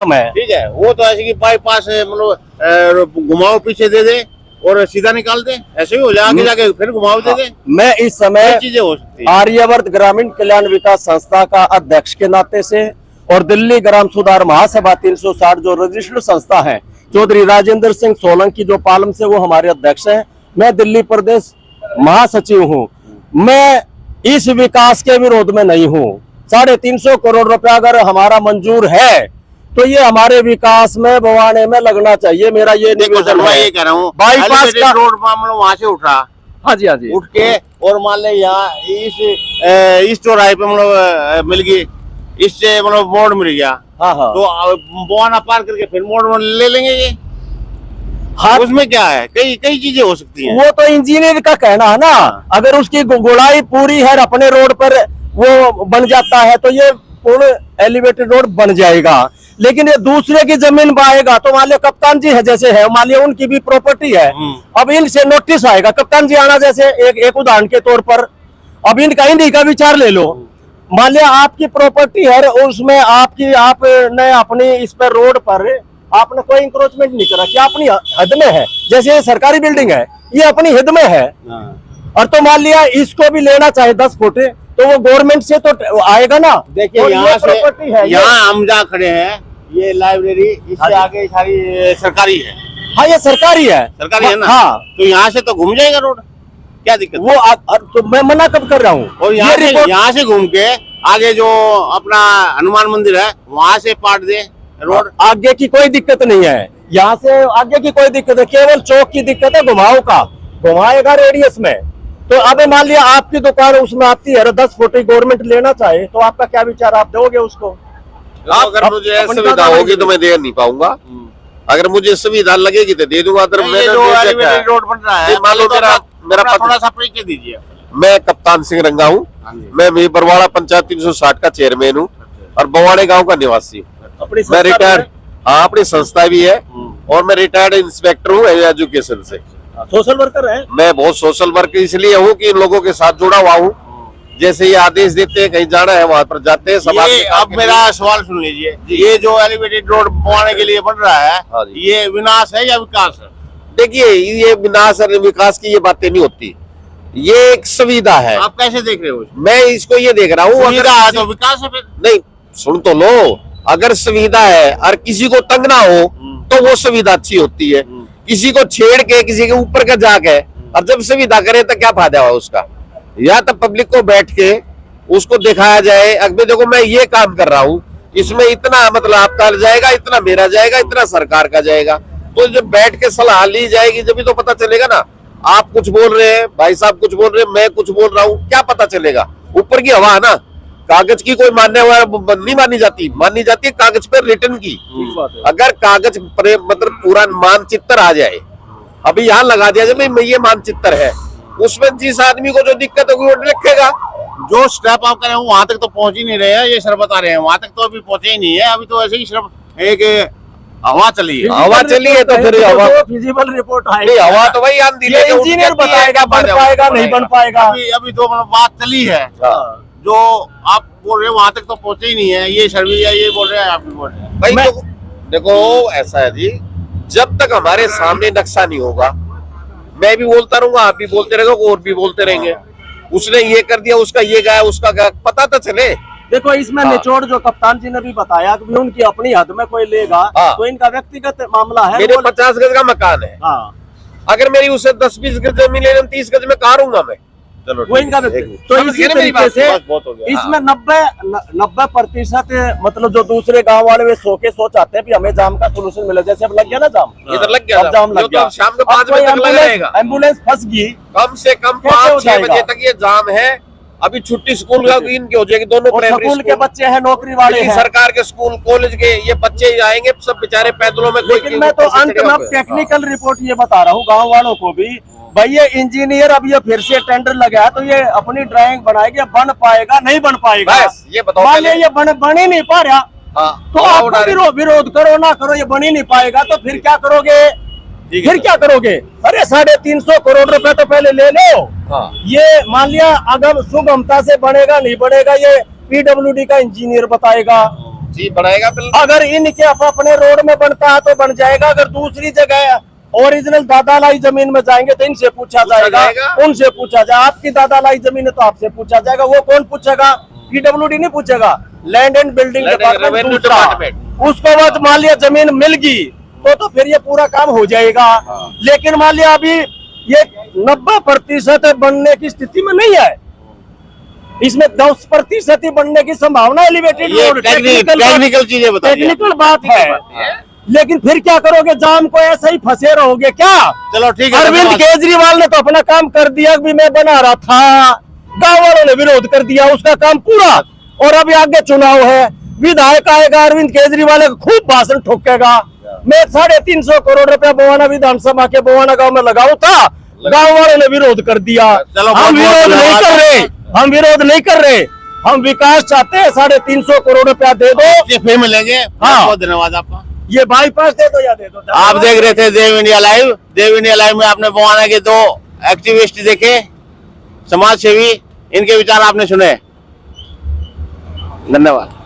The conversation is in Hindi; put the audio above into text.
है। ठीक है, वो तो ऐसे कि बाईपास मतलब घुमाओ पीछे दे दे और सीधा निकाल दे, ऐसे ही हो जाए, आगे जाके फिर घुमाव दे दे। मैं इस समय चीजें हो सकती है। आर्यावर्त ग्रामीण कल्याण विकास संस्था का अध्यक्ष के नाते से और दिल्ली ग्राम सुधार महासभा 360 जो रजिस्टर्ड संस्था है, चौधरी राजेंद्र सिंह सोलंकी जो पालम से, वो हमारे अध्यक्ष हैं। मैं दिल्ली प्रदेश महासचिव हूँ। मैं इस विकास के विरोध में नहीं हूँ। 350 करोड़ रुपया अगर हमारा मंजूर है तो ये हमारे विकास में बवाने में लगना चाहिए। मेरा ये निवेदन है। ये कह रहा हूँ बाईपास का रोड वहां से उठा, हाँ जी, हाँ जी, उठ के और मान ले यहाँ इस चौराहे पे मतलब मिल गई, इससे मतलब मोड़ मिल गया, हाँ हाँ, तो बवाना पार करके फिर मोड़ ले लेंगे ये। हाँ, उसमें क्या है, कई कई चीजें हो सकती हैं। वो तो इंजीनियर का कहना है ना। अगर उसकी गोलाई पूरी है, अपने रोड पर वो बन जाता है तो ये पुल एलिवेटेड रोड बन जाएगा। लेकिन ये दूसरे की जमीन पाएगा तो मान लिया कप्तान जी है जैसे है, मान लिया उनकी भी प्रॉपर्टी है, अब इनसे नोटिस आएगा। कप्तान जी आना जैसे एक उदाहरण के तौर पर, अब इन्हीं का विचार ले लो। मान लिया आपकी प्रॉपर्टी है, उसमें आपने अपनी इस पर रोड पर आपने कोई इंक्रोचमेंट नहीं करा कि अपनी हद में है, जैसे ये सरकारी बिल्डिंग है, ये अपनी हद में है। और तो मान लिया इसको भी लेना चाहे 10 फुट, तो वो गवर्नमेंट से तो आएगा ना। देखिए यहाँ हम जहाँ खड़े हैं, ये लाइब्रेरी, इससे आगे सारी सरकारी है। हाँ, ये सरकारी है ना। हाँ, तो यहाँ से तो घूम जाएगा रोड, क्या दिक्कत? वो तो मैं मना कब कर रहा हूँ। और यहाँ से घूम के आगे जो अपना हनुमान मंदिर है वहां से पाट दे रोड। आगे की कोई दिक्कत नहीं है, यहाँ से आगे की कोई दिक्कत है, केवल चौक की दिक्कत है, घुमाएगा रेडियस में। तो अब मान लिया आपकी दुकान उसमें आती है 10 फुट, गवर्नमेंट लेना चाहे तो आपका क्या विचार, आप दोगे उसको? अगर मुझे सुविधा होगी तो मैं दे नहीं पाऊंगा, अगर मुझे सुविधा लगेगी तो दे दूंगा। रोड बन रहा है, मेरा थोड़ा सा परिचय दीजिए। मैं कप्तान सिंह रंगा हूँ, मैं बरवाड़ा पंचायत 360 का चेयरमैन हूँ और बवाड़े गांव का निवासी हूँ। मैं रिटायर्ड, हाँ अपनी संस्था भी है, और मैं रिटायर्ड इंस्पेक्टर हूँ एजुकेशन से। सोशल वर्कर है। मैं बहुत सोशल वर्क इसलिए हूँ कि इन लोगों के साथ जुड़ा हुआ हूँ। जैसे ये आदेश देते हैं कहीं जाना है वहां पर जाते हैं। अब मेरा सवाल सुन लीजिए, ये जो एलिवेटेड रोड बनाने के लिए बन रहा है, ये विनाश है या विकास है? देखिए, ये विनाश और विकास की ये बातें नहीं होती, ये एक सुविधा है। आप कैसे देख रहे हो? मैं इसको ये देख रहा हूँ, सुविधा है तो विकास है। नहीं, सुन तो लो, अगर सुविधा है और किसी को तंग ना हो तो वो सुविधा अच्छी होती है। किसी को छेड़ के किसी के ऊपर का जाके और जब सुविधा करे तो क्या फायदा हुआ उसका? या तो पब्लिक को बैठ के उसको दिखाया जाए, अभी देखो मैं ये काम कर रहा हूँ, इसमें इतना मतलब आपका जाएगा, इतना मेरा जाएगा, इतना सरकार का जाएगा, तो जब बैठ के सलाह ली जाएगी जब तो पता चलेगा ना। आप कुछ बोल रहे हैं, भाई साहब कुछ बोल रहे हैं, मैं कुछ बोल रहा हूँ, क्या पता चलेगा? ऊपर की हवा है ना, कागज की कोई नहीं मानी जाती है कागज पर रिटर्न की। अगर कागज पर मतलब पूरा मानचित्र आ जाए, अभी यहाँ लगा दिया जाए ये मानचित्र है, उसमें जिस आदमी को जो दिक्कत होगी वो लिखेगा। जो स्टेप आप कर रहे हो वहां तक तो पहुंच ही नहीं रहे हैं, ये सर बता रहे हैं वहां तक तो अभी पहुंचे ही नहीं है। अभी तो ऐसे ही सिर्फ एक हवा चली है, तो फिर फिजिबल रिपोर्ट आएगी। हवा तो वही इंजीनियर बताएगा बन पाएगा नहीं बन पाएगा। अभी तो बात चली है, जो आप बोल रहे हो वहां तक तो पहुंचे ही नहीं है। ये सर्वे ये बोल रहे हैं, आप भी बोल रहे हैं। भाई तो देखो ऐसा है जी, जब तक हमारे सामने नक्शा नहीं होगा, मैं भी बोलता रहूंगा, आप भी बोलते रहेंगे, और भी बोलते रहेंगे, उसने ये कर दिया, उसका ये गया, उसका गया, पता तो चले। देखो इसमें निचोड़ जो कप्तान जी ने भी बताया कि उनकी अपनी हद में कोई लेगा तो इनका व्यक्तिगत मामला है। मेरे 50 गज का मकान है, अगर मेरी उसे 10-20 गज जमीन ले 30 गज में कहाँ रहूंगा मैं? चलो वो इनका तो इसी तरीके से इसमें 90% मतलब जो दूसरे गांव वाले वे सो चाहते हैं कि हमें जाम का सोल्यूशन मिले। जैसे अब लग गया ना जाम, इधर लग गया जाम लग गया, शाम को 5 बजे तक लगा रहेगा। एम्बुलेंस फंस गई, कम से कम 5-6 बजे तक ये जाम है। अभी छुट्टी स्कूल का इनकी हो जाएगी, दोनों प्राइमरी स्कूल के बच्चे हैं, नौकरी वाले हैं, सरकार के स्कूल कॉलेज के ये बच्चे आएंगे सब बेचारे पैदलों में। लेकिन मैं तो अंत में टेक्निकल रिपोर्ट ये बता रहा हूँ गाँव वालों को भी, भाई ये इंजीनियर अब ये फिर से टेंडर लगा है तो ये अपनी ड्राइंग बनाएगा, बन पाएगा नहीं बन पाएगा ये बताओ। मान लिया ये बन ही नहीं पा रहा, तो आप विरोध करो ना करो, ये बन ही नहीं पाएगा तो फिर क्या करोगे? अरे 350 करोड़ रुपए तो पहले ले लो। ये मान लिया अगर सुगमता से बनेगा नहीं बनेगा, ये PWD का इंजीनियर बताएगा, जी बढ़ाएगा बिल्कुल। अगर इनके अपने रोड में बनता है तो बन जाएगा, अगर दूसरी जगह ओरिजिनल दादालाई जमीन में जाएंगे तो इनसे पूछा जाएगा, उनसे पूछा जाए। आपकी दादालाई जमीन है तो आपसे पूछा जाएगा, वो कौन पूछेगा? पीडब्ल्यूडी नहीं पूछेगा, land and building department revenue दूसरा। डिपार्टमेंट। उसको बाद मान लिया जमीन मिल गई तो फिर ये पूरा काम हो जाएगा। लेकिन मान लिया अभी ये 90% बनने की स्थिति में नहीं है, इसमें 10% ही बनने की संभावना एलिवेटेड ये रोड टेक्निकल चीजें बताइए। टेक्निकल बात है। लेकिन फिर क्या करोगे? जाम को ऐसे ही फंसे रहोगे क्या? चलो ठीक है। अरविंद केजरीवाल ने तो अपना काम कर दिया, भी मैं बना रहा था, गांव वालों ने विरोध कर दिया, उसका काम पूरा। और अभी आगे चुनाव है, विधायक आएगा, अरविंद केजरीवाल को खूब भाषण ठोकेगा। मैं 350 करोड़ रुपया बोवाना विधानसभा के बोवाना गांव में लगाऊ था, गांव वालों ने विरोध कर दिया। चलो, हम विरोध नहीं कर रहे, हम विरोध नहीं कर रहे, हम विकास चाहते हैं। 350 करोड़ रुपया दे दो, ये फिर मिलेंगे। हाँ। बहुत धन्यवाद आपका। ये बाईपास दे दो या दे दो। आप देख रहे थे देव इंडिया लाइव। देव इंडिया लाइव में आपने बोवाना के 2 एक्टिविस्ट देखे, समाज सेवी, इनके विचार आपने सुने। धन्यवाद।